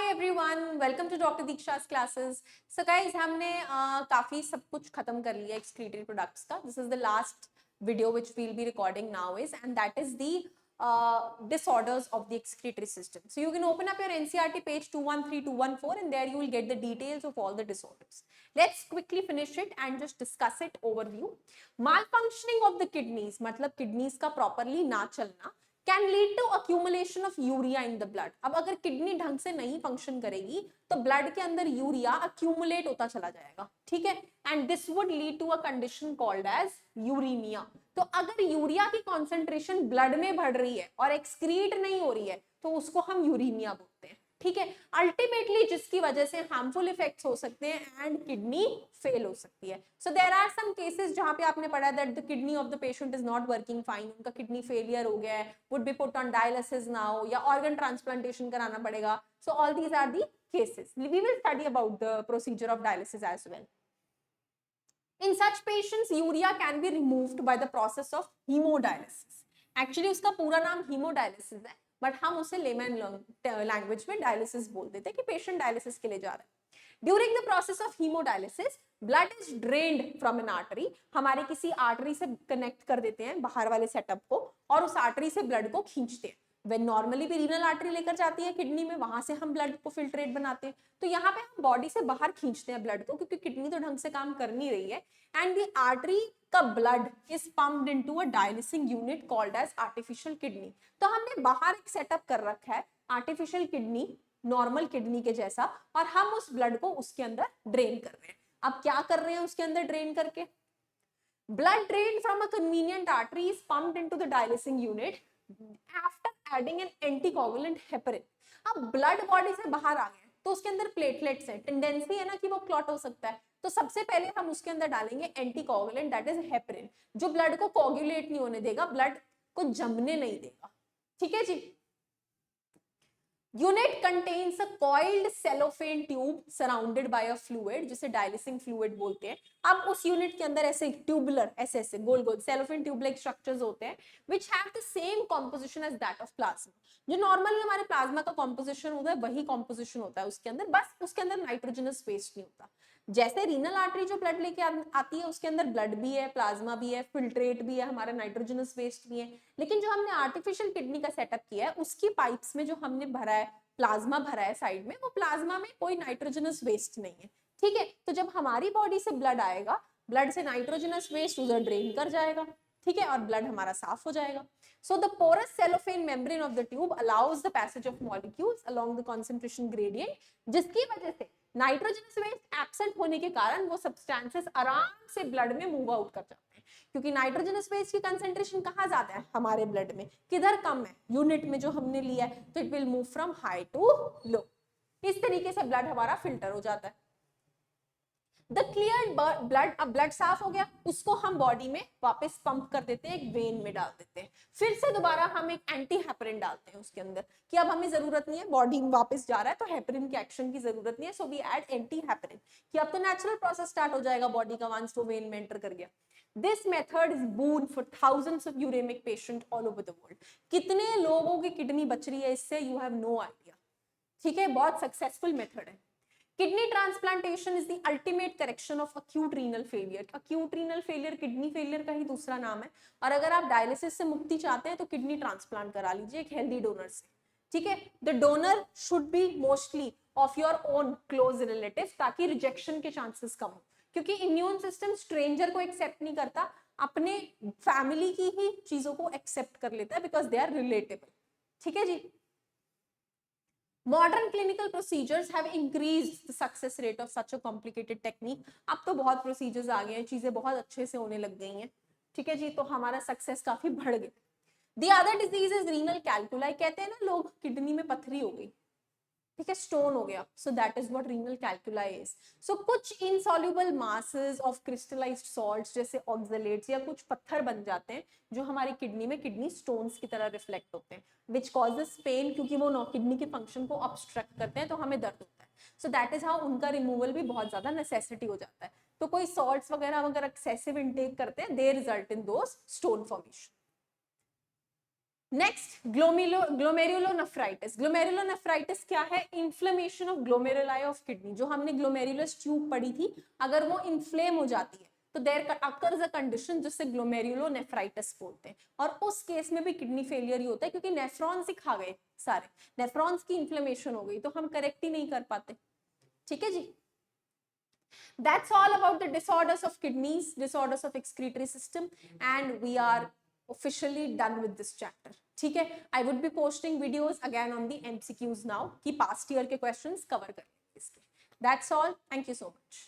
Everyone, welcome to doctor Diksha's classes. So guys, हमने काफी सब कुछ खत्म कर लिया एक्सक्रीटरी प्रोडक्ट्स का। This is the last video which we will be recording now is end that is the disorders of the excretory system. So you can open up your NCERT page 213 214 and there you will get the details of all the disorders. Let's quickly finish it and just discuss it overview. Malfunctioning of the kidneys, मतलब kidneys का properly ना चलना can lead to accumulation of urea in the blood. अब अगर kidney ढंग से नहीं function करेगी तो ब्लड के अंदर यूरिया अक्यूमुलेट होता चला जाएगा, ठीक है, and this would lead to a condition called as uraemia. तो अगर यूरिया की कॉन्सेंट्रेशन ब्लड में बढ़ रही है और एक्सक्रीट नहीं हो रही है तो उसको हम यूरीमिया बोलते हैं, ठीक है। अल्टीमेटली जिसकी वजह से हार्मफुल इफेक्ट्स हो सकते हैं एंड किडनी फेल हो सकती है। So there are some cases जहां पे आपने पढ़ा that the kidney of the patient is not working fine, उनका किडनी फेलियर हो गया है, would be put on dialysis now या ऑर्गन ट्रांसप्लांटेशन कराना पड़ेगा। So all these are the cases. We will study about the procedure of dialysis as well. In such patients, urea can be removed by the process of hemodialysis. Actually, उसका पूरा नाम hemodialysis है, but हम उसे layman language में dialysis बोल देते हैं कि patient dialysis के लिए जा रहा है। During the process of hemodialysis, blood is drained from an artery. हमारे किसी आर्टरी से कनेक्ट कर देते हैं बाहर वाले सेटअप को और उस आर्टरी से ब्लड को खींचते हैं। When normally भी रीनल आर्टरी लेकर जाती है किडनी में, वहां से हम ब्लड को फिल्ट्रेट बनाते हैं। तो यहाँ पे हम बॉडी से बाहर खींचते हैं ब्लड को क्योंकि किडनी तो ढंग से काम कर नहीं रही है एंड द आर्टरी का blood is pumped into a dialysing unit called as artificial kidney. तो हमने बाहर एक सेटअप कर रखा है आर्टिफिशियल किडनी, नॉर्मल किडनी के जैसा, और हम उस ब्लड को उसके अंदर ड्रेन कर रहे हैं। अब क्या कर रहे हैं उसके अंदर ड्रेन करके? Blood drain from a convenient artery is pumped into the dialysing unit after adding N anticoagulant heparin. अब ब्लड बॉडी से बाहर आ गया तो उसके अंदर प्लेटलेट्स है, टेंडेंसी है ना कि वो क्लॉट हो सकता है, तो सबसे पहले हम उसके अंदर डालेंगे एंटीकोगुलेंट दैट इज हेपरिन, जो ब्लड को कोगुलेट नहीं होने देगा, ब्लड को जमने नहीं देगा, ठीक है जी। Unit contains a coiled cellophane tube surrounded by a fluid, जिसे डायलिसिंग फ्लूइड बोलते हैं। अब उस यूनिट के अंदर ऐसे ट्यूबुलर ऐसे ऐसे गोल गोल सेलोफेन ट्यूब लाइक स्ट्रक्चर्स होते हैं which have the same composition as that of plasma. जो नॉर्मली हमारे प्लाज्मा का कॉम्पोजिशन होता है वही कॉम्पोजिशन होता है उसके अंदर, बस उसके अंदर नाइट्रोजनस वेस्ट नहीं होता। जैसे रीनल आर्टरी जो ब्लड लेके आती है उसके अंदर ब्लड भी है, प्लाज्मा भी है, फिल्ट्रेट भी है, हमारा नाइट्रोजनस वेस्ट भी है। लेकिन जो हमने आर्टिफिशियल किडनी का सेटअप किया है उसकी पाइप्स में जो हमने भरा है प्लाज्मा भरा है साइड में, वो प्लाज्मा में कोई नाइट्रोजनस वेस्ट नहीं है, ठीक है। तो जब हमारी बॉडी से ब्लड आएगा, ब्लड से नाइट्रोजनस वेस्ट उधर ड्रेन कर जाएगा, ठीक है, और ब्लड हमारा साफ हो जाएगा। So the porous cellophane membrane of the tube allows the passage of molecules along the concentration gradient, जिसकी वजह से नाइट्रोजनस वेस्ट एब्सेंट होने के कारण वो सब्सटेंसेस आराम से ब्लड में मूव आउट कर जाते हैं, क्योंकि नाइट्रोजनस वेस्ट की कंसेंट्रेशन कहाँ ज्यादा है? हमारे ब्लड में। किधर कम है? यूनिट में जो हमने लिया है, तो it will move from high to low. इस तरीके से ब्लड हमारा फिल्टर हो जाता है। द क्लियर ब्लड, अब ब्लड साफ हो गया, उसको हम बॉडी में वापस पंप कर देते हैं, एक वेन में डाल देते हैं। फिर से दोबारा हम एक एंटी हेपरिन डालते हैं उसके अंदर कि अब हमें जरूरत नहीं है, बॉडी में वापस जा रहा है तो हेपरिन के एक्शन की जरूरत नहीं है, so we add anti heparin कि अब तो नेचुरल प्रोसेस स्टार्ट हो जाएगा बॉडी का वंस वो वेन में एंटर कर गया। This method is boon for thousands of uremic patients all over the world. कितने लोगों की किडनी बच रही है इससे, you have no idea, ठीक है, बहुत सक्सेसफुल मेथड है। Kidney transplantation is the ultimate correction of acute renal failure. Acute renal failure kidney failure का ही दूसरा नाम है, और अगर आप डायलिसिस से मुक्ति चाहते हैं तो किडनी ट्रांसप्लांट करा लीजिए एक हेल्दी डोनर से, ठीक है। The donor should be mostly of your own close relative, ताकि रिजेक्शन के चांसेस कम हो, क्योंकि इम्यून सिस्टम स्ट्रेंजर को एक्सेप्ट नहीं करता, अपने फैमिली की ही चीजों को एक्सेप्ट कर लेता है बिकॉज दे आर रिलेटेबल, ठीक है जी। Modern clinical procedures have increased the success rate of such a complicated technique. अब तो बहुत प्रोसीजर्स आ गए हैं, चीजें बहुत अच्छे से होने लग गई हैं, ठीक है जी, तो हमारा सक्सेस काफी बढ़ गया। The other disease is renal calculi, कहते हैं ना लोग किडनी में पथरी हो गई, ठीक है, स्टोन हो गया, so that is what renal calculi is. So कुछ insoluble masses of crystallised salts जैसे ऑक्सलेट्स या कुछ पत्थर बन जाते हैं जो हमारी किडनी में किडनी स्टोन्स की तरह रिफ्लेक्ट होते हैं, विच कॉजेस पेन, क्योंकि वो किडनी के फंक्शन को ऑब्स्ट्रक्ट करते हैं तो हमें दर्द होता है। सो दैट इज हाउ उनका रिमूवल भी बहुत ज्यादा नेसेसिटी हो जाता है। तो कोई सॉल्ट्स वगैरह अगर एक्सेसिव इनटेक करते हैं, they result in those stone formation. Next glomerulonephritis. Glomerulonephritis क्या है? Inflammation of glomeruli of kidney. जो हमने ग्लोमेरुलस ट्यूब पढ़ी थी, अगर वो इन्फ्लेम हो जाती है तो देयर अकर्स अ कंडीशन जिससे ग्लोमेरुलोनेफ्राइटिस बोलते हैं. और उस केस में भी किडनी फेलियर ही होता है क्योंकि नेफ्रॉन्स ही खा गए सारे. नेफ्रॉन्स की इन्फ्लेमेशन हो गई तो हम करेक्ट ही नहीं कर पाते. ठीक है जी. That's all about the disorders of kidneys, disorders of excretory system, and we are officially done with this chapter. ठीक है. I would be posting videos again on the MCQs now कि past year के questions cover करेंगे इसके. That's all. Thank you so much.